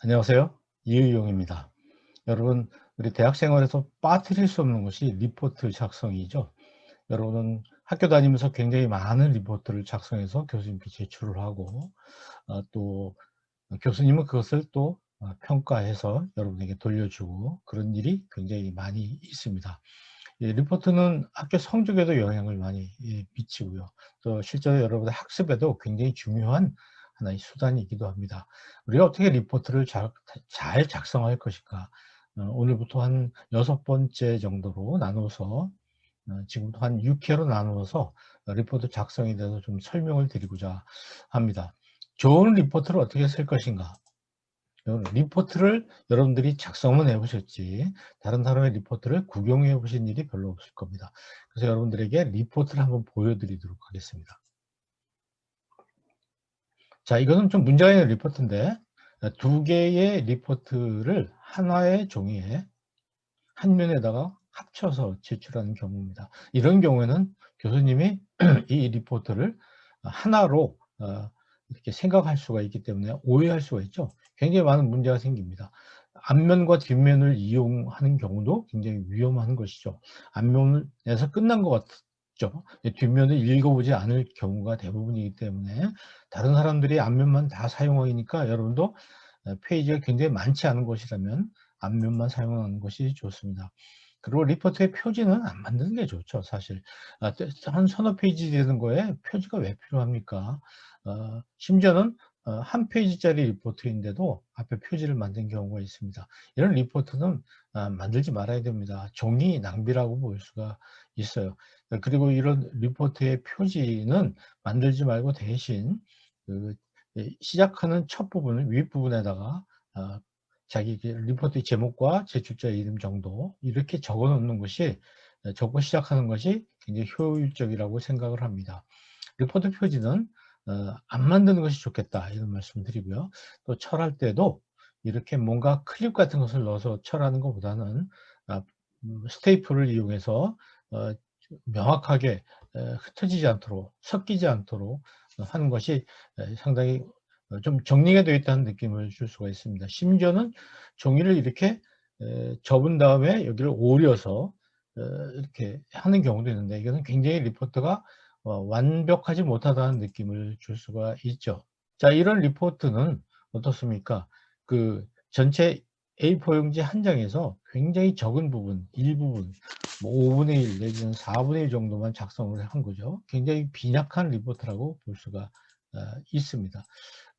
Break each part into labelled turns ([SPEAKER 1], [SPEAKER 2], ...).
[SPEAKER 1] 안녕하세요. 이의용입니다. 여러분, 우리 대학 생활에서 빠뜨릴 수 없는 것이 리포트 작성이죠. 여러분은 학교 다니면서 굉장히 많은 리포트를 작성해서 교수님께 제출을 하고, 또 교수님은 그것을 또 평가해서 여러분에게 돌려주고, 그런 일이 굉장히 많이 있습니다. 이 리포트는 학교 성적에도 영향을 많이 미치고요. 또 실제로 여러분의 학습에도 굉장히 중요한 하나의 수단이기도 합니다. 우리가 어떻게 리포트를 잘 작성할 것인가? 오늘부터 한 6번째 정도로 나눠서 지금부터 한 6회로 나누어서 리포트 작성에 대해서 좀 설명을 드리고자 합니다. 좋은 리포트를 어떻게 쓸 것인가? 리포트를 여러분들이 작성은 해 보셨지 다른 사람의 리포트를 구경해 보신 일이 별로 없을 겁니다. 그래서 여러분들에게 리포트를 한번 보여 드리도록 하겠습니다. 자, 이거는 좀 문제가 있는 리포트인데 2 개의 리포트를 하나의 종이에 한 면에다가 합쳐서 제출하는 경우입니다. 이런 경우에는 교수님이 이 리포트를 하나로 이렇게 생각할 수가 있기 때문에 오해할 수가 있죠. 굉장히 많은 문제가 생깁니다. 앞면과 뒷면을 이용하는 경우도 굉장히 위험한 것이죠. 앞면에서 끝난 것 같죠. 뒷면을 읽어보지 않을 경우가 대부분이기 때문에 다른 사람들이 앞면만 다 사용하니까 여러분도 페이지가 굉장히 많지 않은 것이라면 앞면만 사용하는 것이 좋습니다. 그리고 리포트의 표지는 안 만드는 게 좋죠, 사실. 한 서너 페이지 되는 거에 표지가 왜 필요합니까? 심지어는 한 페이지짜리 리포트인데도 앞에 표지를 만든 경우가 있습니다. 이런 리포트는 만들지 말아야 됩니다. 종이 낭비라고 볼 수가 있어요. 그리고 이런 리포트의 표지는 만들지 말고 대신 그 시작하는 첫 부분을 윗부분에다가 어 자기 리포트 제목과 제출자 이름 정도 이렇게 적어 놓는 것이 적고 시작하는 것이 굉장히 효율적이라고 생각을 합니다. 리포트 표지는 안 만드는 것이 좋겠다 이런 말씀 드리고요. 또 철할 때도 이렇게 뭔가 클립 같은 것을 넣어서 철하는 것보다는 아 스테이플을 이용해서 어 명확하게 흩어지지 않도록 섞이지 않도록 하는 것이 상당히 좀 정리가 되어 있다는 느낌을 줄 수가 있습니다. 심지어는 종이를 이렇게 접은 다음에 여기를 오려서 이렇게 하는 경우도 있는데 이거는 굉장히 리포트가 완벽하지 못하다는 느낌을 줄 수가 있죠. 자, 이런 리포트는 어떻습니까? 그 전체 A4 용지 한 장에서 굉장히 적은 부분, 일부분, 뭐 5분의 1 내지는 4분의 1 정도만 작성을 한 거죠. 굉장히 빈약한 리포트라고 볼 수가 있습니다.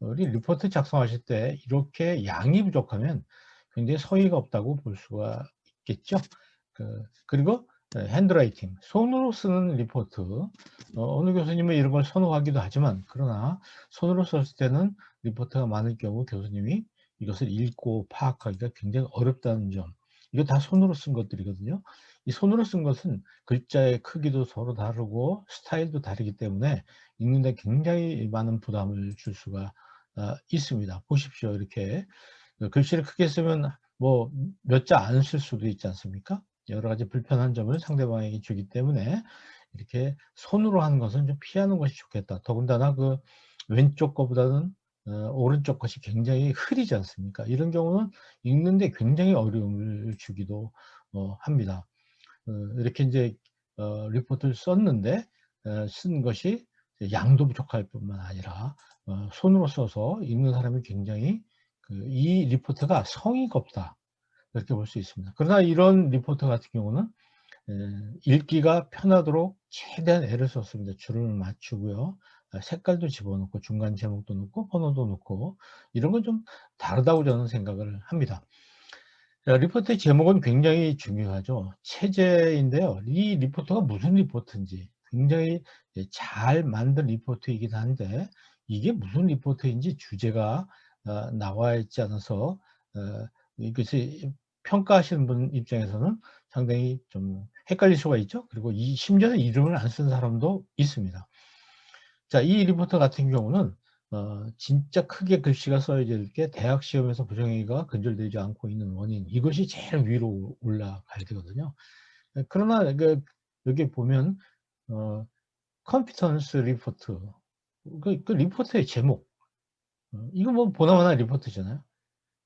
[SPEAKER 1] 우리 리포트 작성하실 때 이렇게 양이 부족하면 굉장히 성의가 없다고 볼 수가 있겠죠. 그리고 핸드라이팅, 손으로 쓰는 리포트, 어느 교수님은 이런 걸 선호하기도 하지만 그러나 손으로 썼을 때는 리포트가 많을 경우 교수님이 이것을 읽고 파악하기가 굉장히 어렵다는 점, 이거 다 손으로 쓴 것들이거든요. 이 손으로 쓴 것은 글자의 크기도 서로 다르고 스타일도 다르기 때문에 읽는 데 굉장히 많은 부담을 줄 수가 있습니다. 보십시오. 이렇게 글씨를 크게 쓰면 뭐 몇 자 안 쓸 수도 있지 않습니까? 여러 가지 불편한 점을 상대방에게 주기 때문에 이렇게 손으로 하는 것은 좀 피하는 것이 좋겠다. 더군다나 그 왼쪽 거보다는 오른쪽 것이 굉장히 흐리지 않습니까? 이런 경우는 읽는데 굉장히 어려움을 주기도 합니다. 이렇게 인제 리포트를 썼는데 쓴 것이 양도 부족할 뿐만 아니라 손으로 써서 읽는 사람이 굉장히 이 리포트가 성의가 없다. 이렇게 볼 수 있습니다. 그러나 이런 리포트 같은 경우는 읽기가 편하도록 최대한 애를 썼습니다. 줄을 맞추고요. 색깔도 집어넣고 중간 제목도 넣고 번호도 넣고 이런 건 좀 다르다고 저는 생각을 합니다. 자, 리포트의 제목은 굉장히 중요하죠. 체제인데요. 이 리포트가 무슨 리포트인지 굉장히 잘 만든 리포트이긴 한데 이게 무슨 리포트인지 주제가 나와 있지 않아서 이것이 평가하시는 분 입장에서는 상당히 좀 헷갈릴 수가 있죠. 그리고 심지어는 이름을 안 쓴 사람도 있습니다. 자, 이 리포트 같은 경우는 진짜 크게 글씨가 써져 있게 대학 시험에서 부정행위가 근절되지 않고 있는 원인, 이것이 제일 위로 올라가야 되거든요. 그러나 여기 보면 어 컴피턴스 리포트, 그 리포트의 제목, 이거 뭐 보나마나 리포트잖아요.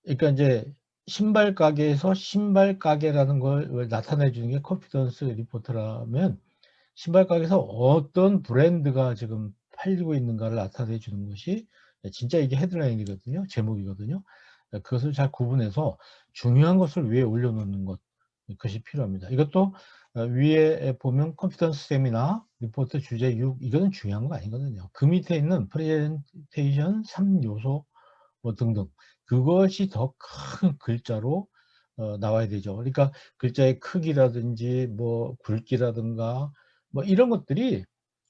[SPEAKER 1] 그러니까 인제 신발 가게에서 신발 가게라는 걸 나타내 주는 게 컨피던스 리포트라면 신발 가게에서 어떤 브랜드가 지금 팔리고 있는가를 나타내 주는 것이 진짜 이게 헤드라인이거든요. 제목이거든요. 그것을 잘 구분해서 중요한 것을 위에 올려 놓는 것, 그것이 필요합니다. 이것도 위에 보면 컨피던스 세미나, 리포트 주제 6, 이거는 중요한 거 아니거든요. 그 밑에 있는 프레젠테이션 3 요소 뭐 등등, 그것이 더 큰 글자로 나와야 되죠. 그러니까 글자의 크기라든지 뭐 굵기라든가 뭐 이런 것들이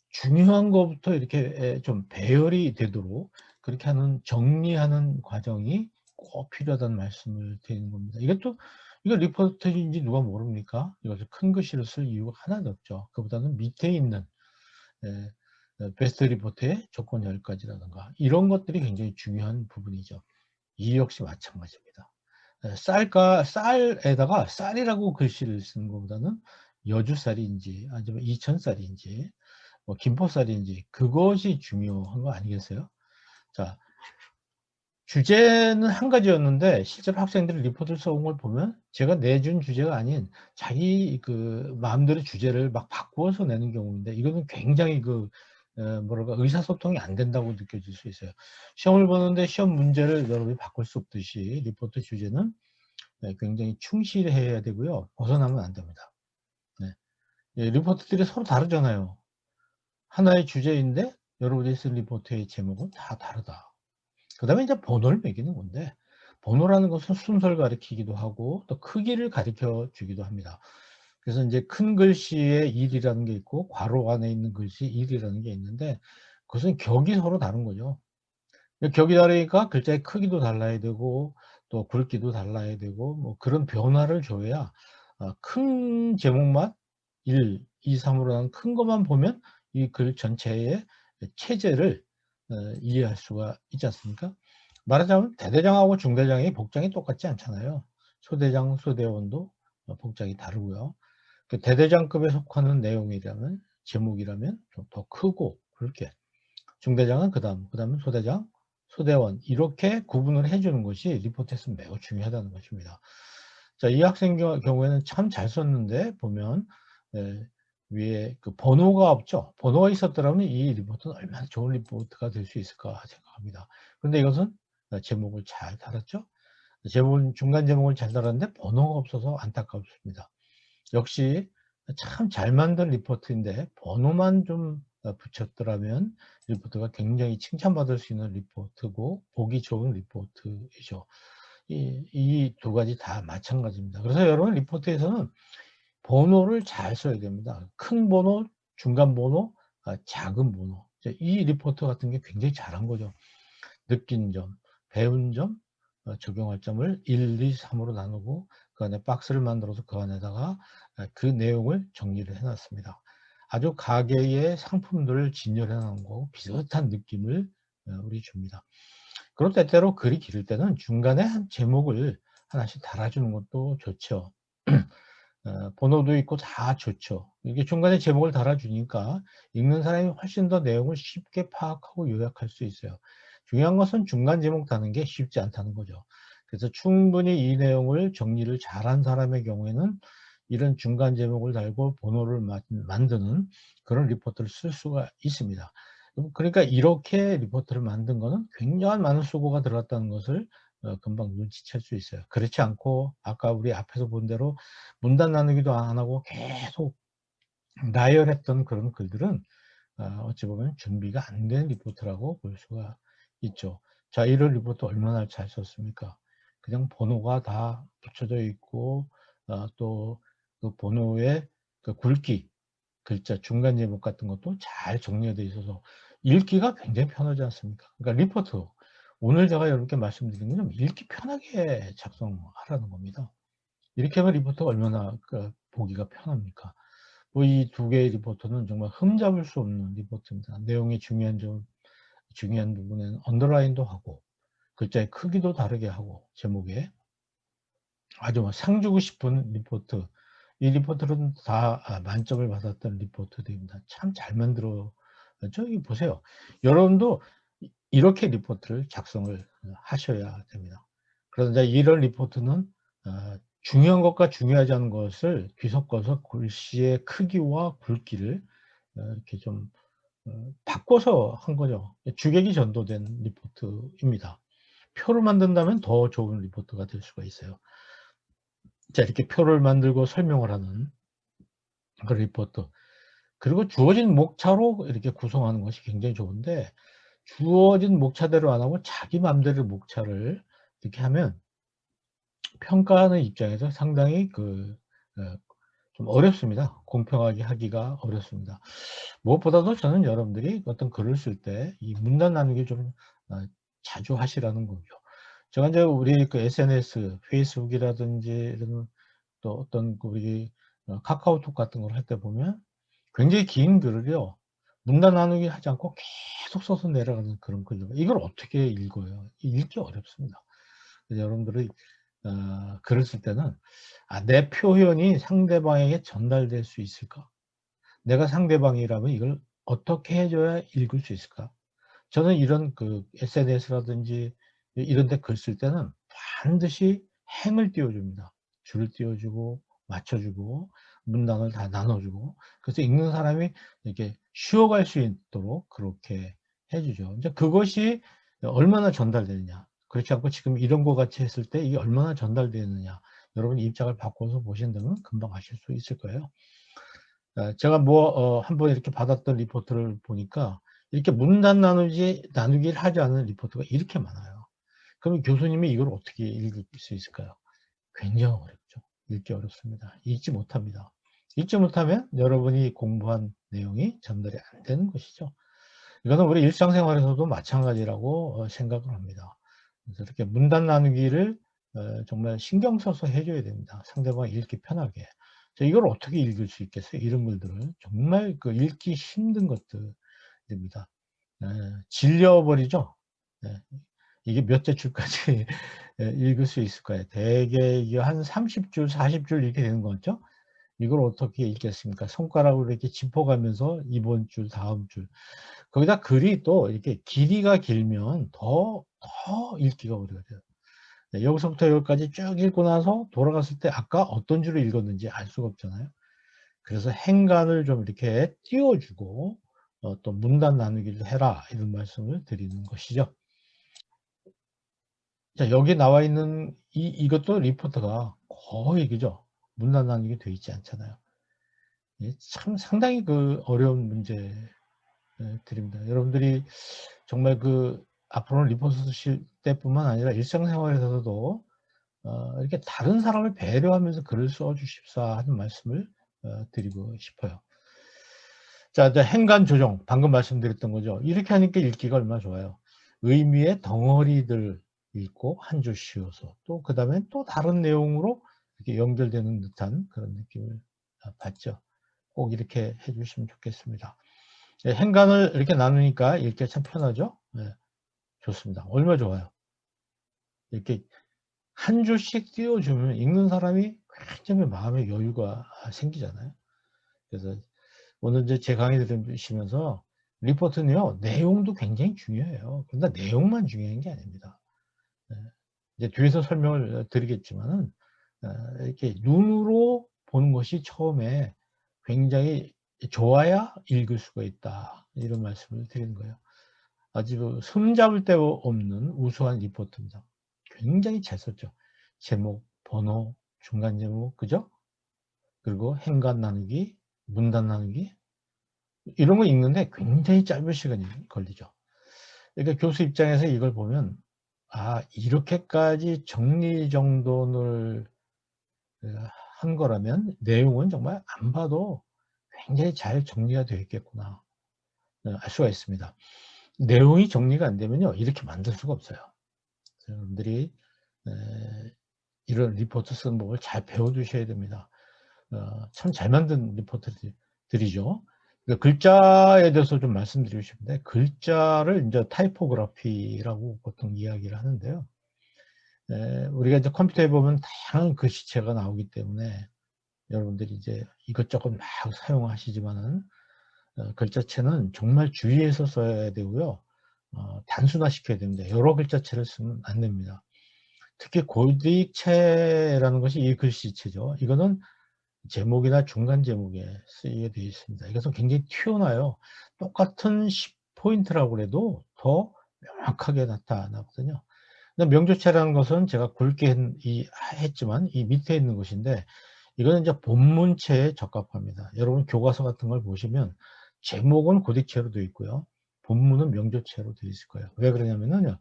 [SPEAKER 1] 중요한 거부터 이렇게 좀 배열이 되도록 그렇게 하는, 정리하는 과정이 꼭 필요하다는 말씀을 드리는 겁니다. 이것도, 이거 리포트인지 누가 모릅니까? 이것을 큰 글씨로 쓸 이유가 하나도 없죠. 그보다는 밑에 있는 예 베스트 리포트의 조건 10 가지라든가 이런 것들이 굉장히 중요한 부분이죠. 이 역시 마찬가지입니다. 쌀에다가 쌀이라고 글씨를 쓰는 것보다는 여주쌀인지 아니면 이천쌀인지 뭐 김포쌀인지 그것이 중요한 거 아니겠어요? 자, 주제는 한 가지였는데 실제로 학생들이 리포트를 써온 걸 보면 제가 내준 주제가 아닌 자기 그 마음대로 주제를 막 바꾸어서 내는 경우인데, 이거는 굉장히 뭐랄까 의사소통이 안 된다고 느껴질 수 있어요. 시험을 보는데 시험 문제를 여러분이 바꿀 수 없듯이 리포트 주제는 굉장히 충실해야 되고요. 벗어나면 안 됩니다. 네. 예, 리포트들이 서로 다르잖아요. 하나의 주제인데 여러분이 쓴 리포트의 제목은 다 다르다. 그다음에 이제 번호를 매기는 건데, 번호라는 것은 순서를 가리키기도 하고 또 크기를 가리켜 주기도 합니다. 그래서 인제 큰 글씨에 1 이라는 게 있고 괄호 안에 있는 글씨 1 이라는 게 있는데, 그것은 격이 서로 다른 거죠. 격이 다르니까 글자의 크기도 달라야 되고 또 굵기도 달라야 되고 뭐 그런 변화를 줘야 큰 제목만 1, 2, 3 으로 나눈 큰 것만 보면 이 글 전체의 체제를 이해할 수가 있지 않습니까? 말하자면 대대장하고 중대장의 복장이 똑같지 않잖아요. 소대장, 소대원도 복장이 다르고요. 그 대대장급에 속하는 내용이라면, 제목이라면 좀 더 크고 굵게, 중대장은 그다음은 소대장, 소대원, 이렇게 구분을 해 주는 것이 리포트에서 매우 중요하다는 것입니다. 자, 이 학생 경우에는 참 잘 썼는데 보면 예 위에 그 번호가 없죠. 번호가 있었더라면 이 리포트는 얼마나 좋은 리포트가 될 수 있을까 생각합니다. 그런데 이것은 제목을 잘 달았죠. 제목은 중간 제목을 잘 달았는데 번호가 없어서 안타깝습니다. 역시 참 잘 만든 리포트인데 번호만 좀 붙였더라면 리포트가 굉장히 칭찬받을 수 있는 리포트고 보기 좋은 리포트이죠. 이 두 가지 다 마찬가지입니다. 그래서 여러분 리포트에서는 번호를 잘 써야 됩니다. 큰 번호, 중간 번호, 작은 번호. 이제 이 리포트 같은 게 굉장히 잘한 거죠. 느낀 점, 배운 점, 적용할 점을 1, 2, 3 으로 나누고 그 안에 박스를 만들어서 그 안에다가 그 내용을 정리를 해 놨습니다. 아주 가게의 상품들을 진열해 놓은 거 비슷한 느낌을 우리 줍니다. 그리고 때때로 글이 길을 때는 중간에 한 제목을 하나씩 달아 주는 것도 좋죠. 번호도 있고 다 좋죠. 이게 중간에 제목을 달아 주니까 읽는 사람이 훨씬 더 내용을 쉽게 파악하고 요약할 수 있어요. 중요한 것은 중간 제목 다는 게 쉽지 않다는 거죠. 그래서 충분히 이 내용을 정리를 잘한 사람의 경우에는 이런 중간 제목을 달고 번호를 만드는 그런 리포트를 쓸 수가 있습니다. 그러니까 이렇게 리포트를 만든 거는 굉장한 많은 수고가 들어갔다는 것을 금방 눈치챌 수 있어요. 그렇지 않고 아까 우리 앞에서 본 대로 문단 나누기도 안 하고 계속 나열했던 그런 글들은 어찌 보면 준비가 안 된 리포트라고 볼 수가 있죠. 자, 이런 리포트 얼마나 잘 썼습니까? 그냥 번호가 다 붙여져 있고 또 그 번호의 그 굵기, 글자 중간 제목 같은 것도 잘 정리가 돼 있어서 읽기가 굉장히 편하지 않습니까? 그러니까 리포트, 오늘 제가 여러분께 말씀드린 건 읽기 편하게 작성하라는 겁니다. 이렇게 하면 리포트가 얼마나 보기가 편합니까? 뭐 이 두 개의 리포트는 정말 흠잡을 수 없는 리포트입니다. 내용의 중요한 부분에는 언더라인도 하고 글자의 크기도 다르게 하고 제목에 아주 뭐 상 주고 싶은 리포트. 이 리포트는 다 만점을 받았던 리포트들입니다. 참 잘 만들어 저기 보세요. 여러분도 이렇게 리포트를 작성을 하셔야 됩니다. 그런데 이런 리포트는 중요한 것과 중요하지 않은 것을 뒤섞어서 글씨의 크기와 굵기를 이렇게 좀 바꿔서 한 거죠. 주객이 전도된 리포트입니다. 표를 만든다면 더 좋은 리포트가 될 수가 있어요. 자, 이렇게 표를 만들고 설명을 하는 그 리포트. 그리고 주어진 목차로 이렇게 구성하는 것이 굉장히 좋은데, 주어진 목차대로 안 하고 자기 맘대로 목차를 이렇게 하면 평가하는 입장에서 상당히 좀 어렵습니다. 공평하게 하기가 어렵습니다. 무엇보다도 저는 여러분들이 어떤 글을 쓸 때 이 문단 나누기 좀 자주 하시라는 거죠. 제가 인제 우리 그 SNS, 페이스북이라든지 이런 또 어떤 우리 카카오톡 같은 걸 할 때 보면 굉장히 긴 글을요, 문단 나누기 하지 않고 계속 써서 내려가는 그런 글들, 이걸 어떻게 읽어요? 읽기 어렵습니다. 그래서 여러분들이 글을 쓸 때는 '내 표현이 상대방에게 전달될 수 있을까? 내가 상대방이라면 이걸 어떻게 해 줘야 읽을 수 있을까?' 저는 이런 SNS라든지 이런 데 글 쓸 때는 반드시 행을 띄워 줍니다. 줄을 띄워 주고 맞춰 주고 문단을 다 나눠 주고, 그래서 읽는 사람이 이렇게 쉬어갈 수 있도록 그렇게 해 주죠. 인제 그것이 얼마나 전달되느냐, 그렇지 않고 지금 이런 거 같이 했을 때 이게 얼마나 전달되느냐, 여러분이 입장을 바꿔서 보신다면 금방 아실 수 있을 거예요. 제가 한번 이렇게 받았던 리포트를 보니까 이렇게 문단 나누기를 하지 않은 리포트가 이렇게 많아요. 그럼 교수님이 이걸 어떻게 읽을 수 있을까요? 굉장히 어렵죠. 읽기 어렵습니다. 읽지 못합니다. 읽지 못하면 여러분이 공부한 내용이 전달이 안 되는 것이죠. 이거는 우리 일상생활에서도 마찬가지라고 생각을 합니다. 그래서 이렇게 문단 나누기를 정말 신경 써서 해 줘야 됩니다, 상대방이 읽기 편하게. 자, 이걸 어떻게 읽을 수 있겠어요? 이런 글들은 정말 읽기 힘든 것들입니다. 질려 버리죠. 예. 이게 몇째 줄까지 읽을 수 있을까요? 대개 이게 한 30 줄, 40줄 이렇게 되는 거 같죠? 이걸 어떻게 읽겠습니까? 손가락으로 이렇게 짚어 가면서 이번 줄, 다음 줄. 거기다 글이 또 이렇게 길이가 길면 더 읽기가 어려워져요. 네, 여기서부터 여기까지 쭉 읽고 나서 돌아갔을 때 아까 어떤 줄을 읽었는지 알 수가 없잖아요. 그래서 행간을 좀 이렇게 띄워 주고 또 "문단 나누기를 해라." 이런 말씀을 드리는 것이죠. 자, 여기 나와 있는 이것도 리포트가 거의 그죠? 문단 나누기 돼 있지 않잖아요. 예, 참 상당히 어려운 문제들입니다. 여러분들이 정말 앞으로는 리포트 쓰실 때뿐만 아니라 일상생활에서도 이렇게 다른 사람을 배려하면서 글을 써 주십사 하는 말씀을 드리고 싶어요. 자, 이제 행간 조정, 방금 말씀드렸던 거죠. 이렇게 하니까 읽기가 얼마나 좋아요. 의미의 덩어리들 읽고 한 줄 쉬어서 또 그다음에 또 다른 내용으로 이렇게 연결되는 듯한 그런 느낌을 받죠. 꼭 이렇게 해 주시면 좋겠습니다. 예, 행간을 이렇게 나누니까 읽기가 참 편하죠? 네. 좋습니다. 얼마나 좋아요. 이렇게 한 줄씩 띄워 주면 읽는 사람이 굉장히 마음의 여유가 생기잖아요. 그래서 오늘 이제 제 강의 들으시면서 리포트는요, 내용도 굉장히 중요해요. 그러나 내용만 중요한 게 아닙니다. 예. 이제 뒤에서 설명을 드리겠지만은 이렇게 눈으로 보는 것이 처음에 굉장히 좋아야 읽을 수가 있다, 이런 말씀을 드리는 거예요. 아주 손잡을 데 없는 우수한 리포트입니다. 굉장히 잘 썼죠. 제목, 번호, 중간 제목, 그죠? 그리고 행간 나누기, 문단 나누기, 이런 거 읽는데 굉장히 짧은 시간이 걸리죠. 그러니까 교수 입장에서 이걸 보면 '아, 이렇게까지 정리정돈을 한 거라면 내용은 정말 안 봐도 굉장히 잘 정리가 되어 있겠구나.' 알 수가 있습니다. 내용이 정리가 안 되면요, 이렇게 만들 수가 없어요. 그래서 여러분들이 에 이런 리포트 쓰는 법을 잘 배워 두셔야 됩니다. 참 잘 만든 리포트들이죠. 글자에 대해서 좀 말씀드리고 싶은데, 글자를 인제 타이포그래피라고 보통 이야기를 하는데요. 우리가 이제 컴퓨터에 보면 다양한 글씨체가 나오기 때문에 여러분들이 이제 이것저것 막 사용하시지만은 글자체는 정말 주의해서 써야 되고요. 단순화시켜야 됩니다. 여러 글자체를 쓰면 안 됩니다. 특히 고딕체라는 것이 이 글씨체죠. 이거는 제목이나 중간 제목에 쓰이게 되어 있습니다. 이것은 굉장히 튀어나와요. 똑같은 10포인트라고 해도 더 명확하게 나타나거든요. 근데 명조체라는 것은 제가 굵게 했지만 이 밑에 있는 것인데, 이거는 이제 본문체에 적합합니다. 여러분 교과서 같은 걸 보시면 제목은 고딕체로 되어 있고요. 본문은 명조체로 되어 있을 거예요. 왜 그러냐면은요,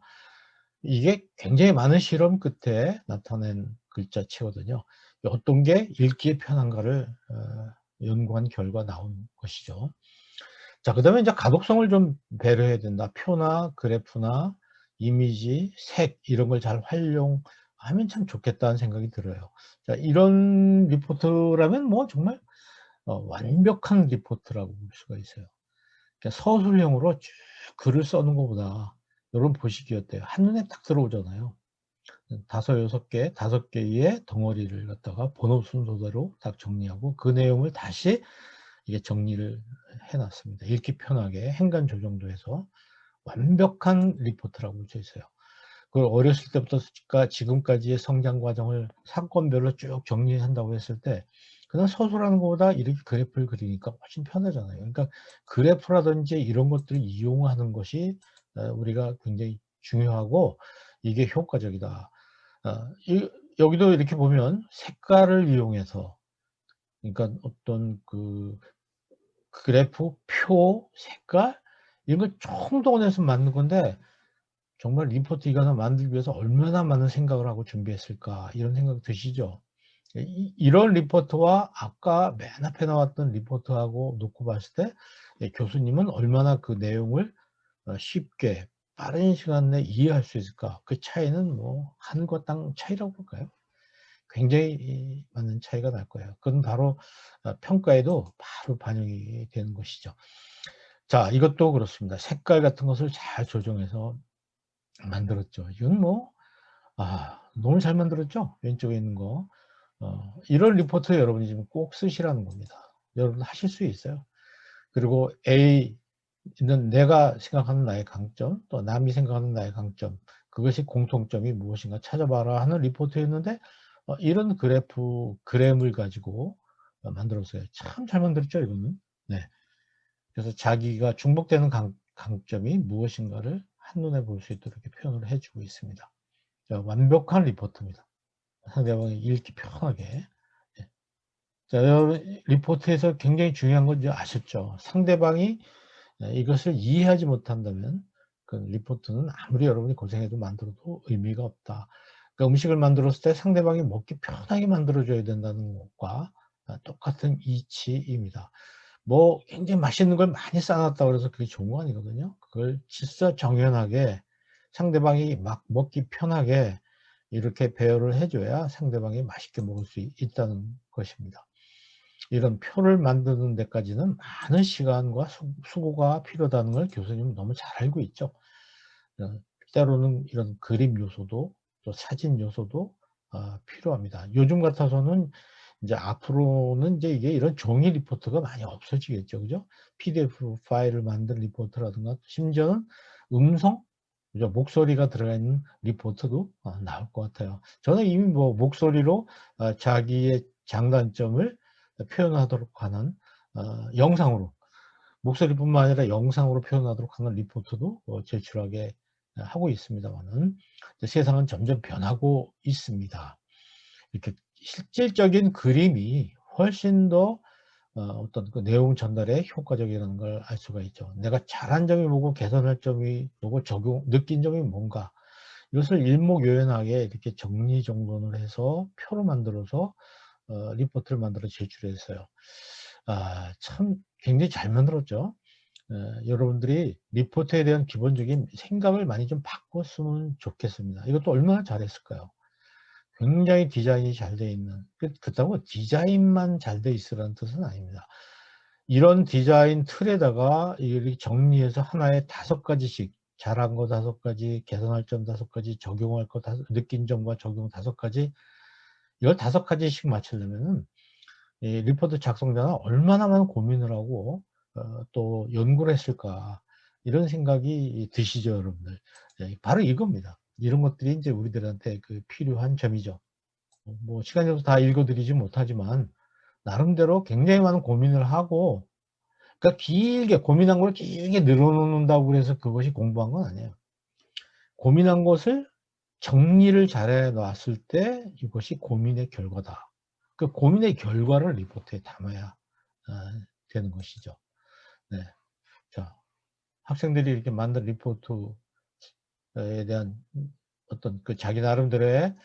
[SPEAKER 1] 이게 굉장히 많은 실험 끝에 나타낸 글자체거든요. 어떤 게 읽기에 편한가를 연구한 결과 나온 것이죠. 자, 그다음에 이제 가독성을 좀 배려해야 된다. 표나 그래프나 이미지, 색 이런 걸 잘 활용하면 참 좋겠다는 생각이 들어요. 자, 이런 리포트라면 뭐 정말 완벽한 리포트라고 볼 수가 있어요. 그러니까 서술형으로 쭉 글을 써는 것보다 여러분 보시기 어때요? 한눈에 딱 들어오잖아요. 5, 6개, 5개의 덩어리를 갖다가 번호 순서대로 딱 정리하고 그 내용을 다시 이게 정리를 해 놨습니다. 읽기 편하게 행간 조정도 해서 완벽한 리포트라고 볼 수 있어요. 그걸 어렸을 때부터 지금까지의 성장 과정을 사건별로 쭉 정리한다고 했을 때 그냥 서술하는 것보다 이렇게 그래프를 그리니까 훨씬 편하잖아요. 그러니까 그래프라든지 이런 것들을 이용하는 것이 우리가 굉장히 중요하고 이게 효과적이다. 여기도 이렇게 보면 색깔을 이용해서, 그러니까 어떤 그 그래프, 표, 색깔 이런 걸 총동원해서 만든 건데, 정말 리포트 이거는 만들기 위해서 얼마나 많은 생각을 하고 준비했을까, 이런 생각 드시죠? 이런 리포트와 아까 맨 앞에 나왔던 리포트하고 놓고 봤을 때 교수님은 얼마나 그 내용을 쉽게 빠른 시간 내에 이해할 수 있을까? 그 차이는 뭐 하늘과 땅 차이라고 볼까요? 굉장히 많은 차이가 날 거예요. 그건 바로 평가에도 바로 반영이 되는 것이죠. 자, 이것도 그렇습니다. 색깔 같은 것을 잘 조정해서 만들었죠. 이건 뭐 너무 잘 만들었죠? 왼쪽에 있는 거. 이런 리포트 여러분이 지금 꼭 쓰시라는 겁니다. 여러분 하실 수 있어요. 그리고 A는 내가 생각하는 나의 강점, 또 남이 생각하는 나의 강점, 그것이 공통점이 무엇인가 찾아봐라 하는 리포트였는데, 이런 그램을 가지고 만들었어요. 참 잘 만들었죠, 이거는. 네. 그래서 자기가 중복되는 강점이 무엇인가를 한눈에 볼 수 있도록 이렇게 표현을 해주고 있습니다. 자, 완벽한 리포트입니다. 상대방이 읽기 편하게. 예. 자, 여러분 리포트에서 굉장히 중요한 건 이제 아셨죠? 상대방이 이것을 이해하지 못한다면 그 리포트는 아무리 여러분이 고생해도 만들어도 의미가 없다. 그러니까 음식을 만들었을 때 상대방이 먹기 편하게 만들어 줘야 된다는 것과 똑같은 이치입니다. 뭐 굉장히 맛있는 걸 많이 싸 놨다고 해서 그게 좋은 거 아니거든요. 그걸 질서정연하게 상대방이 막 먹기 편하게 이렇게 배열을 해 줘야 상대방이 맛있게 먹을 수 있다는 것입니다. 이런 표를 만드는 데까지는 많은 시간과 수고가 필요하다는 걸 교수님은 너무 잘 알고 있죠. 때로는 이런 그림 요소도 또 사진 요소도 필요합니다. 요즘 같아서는 이제 앞으로는 이제 이게 이런 종이 리포트가 많이 없어지겠죠. 그죠? PDF 파일을 만든 리포트라든가 심지어는 음성, 그죠? 목소리가 들어가 있는 리포트도 나올 것 같아요. 저는 이미 뭐 목소리로 자기의 장단점을 표현하도록 하는 영상으로, 목소리뿐만 아니라 영상으로 표현하도록 하는 리포트도 제출하게 하고 있습니다만은 세상은 점점 변하고 있습니다. 이렇게 실질적인 그림이 훨씬 더 어떤 그 내용 전달에 효과적이라는 걸 알 수가 있죠. 내가 잘한 점이 뭐고 개선할 점이 뭐고 느낀 점이 뭔가, 이것을 일목요연하게 이렇게 정리정돈을 해서 표로 만들어서 리포트를 만들어 제출했어요. 참 굉장히 잘 만들었죠. 여러분들이 리포트에 대한 기본적인 생각을 많이 좀 바꿨으면 좋겠습니다. 이것도 얼마나 잘했을까요? 굉장히 디자인이 잘 돼 있는, 그렇다고 디자인만 잘 돼 있으라는 뜻은 아닙니다. 이런 디자인 틀에다가 이렇게 정리해서 하나에 5가지씩, 잘한 거 5가지, 개선할 점 5가지, 적용할 거 느낀 점과 적용 5가지, 이걸 5가지씩 맞추려면은 이 리포트 작성자가 얼마나 많은 고민을 하고 또 연구를 했을까, 이런 생각이 드시죠, 여러분들. 바로 이겁니다. 이런 것들이 이제 우리들한테 그 필요한 점이죠. 뭐 시간이 없어서 다 읽어드리지 못하지만 나름대로 굉장히 많은 고민을 하고, 그러니까 길게 고민한 걸 길게 늘어놓는다고 그래서 그것이 공부한 건 아니에요. 고민한 것을 정리를 잘해 놨을 때 이것이 고민의 결과다. 그 고민의 결과를 리포트에 담아야 되는 것이죠. 네. 자, 학생들이 이렇게 만든 리포트에 대한 어떤 그 자기 나름대로의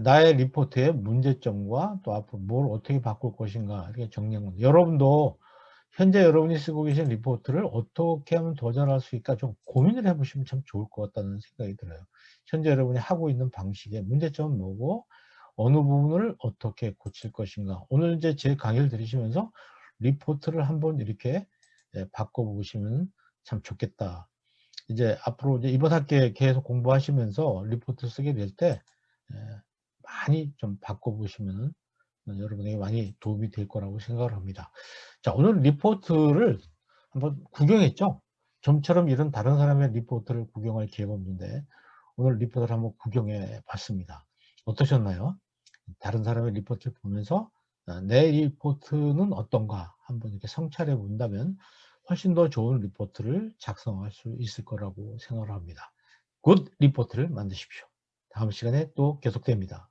[SPEAKER 1] 나의 리포트의 문제점과 또 앞으로 뭘 어떻게 바꿀 것인가 이렇게 정리한 겁니다. 여러분도 현재 여러분이 쓰고 계신 리포트를 어떻게 하면 더 잘할 수 있을까 좀 고민을 해 보시면 참 좋을 것 같다는 생각이 들어요. 현재 여러분이 하고 있는 방식의 문제점은 뭐고 어느 부분을 어떻게 고칠 것인가. 오늘 이제 제 강의를 들으시면서 리포트를 한번 이렇게 바꿔 보시면 참 좋겠다. 이제 앞으로 이제 이번 학기에 계속 공부하시면서 리포트 쓰게 될 때 많이 좀 바꿔 보시면은 여러분에게 많이 도움이 될 거라고 생각을 합니다. 자, 오늘 리포트를 한번 구경했죠? 좀처럼 이런 다른 사람의 리포트를 구경할 기회가 없는데 오늘 리포트를 한번 구경해 봤습니다. 어떠셨나요? 다른 사람의 리포트를 보면서 내 리포트는 어떤가 한번 이렇게 성찰해 본다면 훨씬 더 좋은 리포트를 작성할 수 있을 거라고 생각을 합니다. 굿 리포트를 만드십시오. 다음 시간에 또 계속됩니다.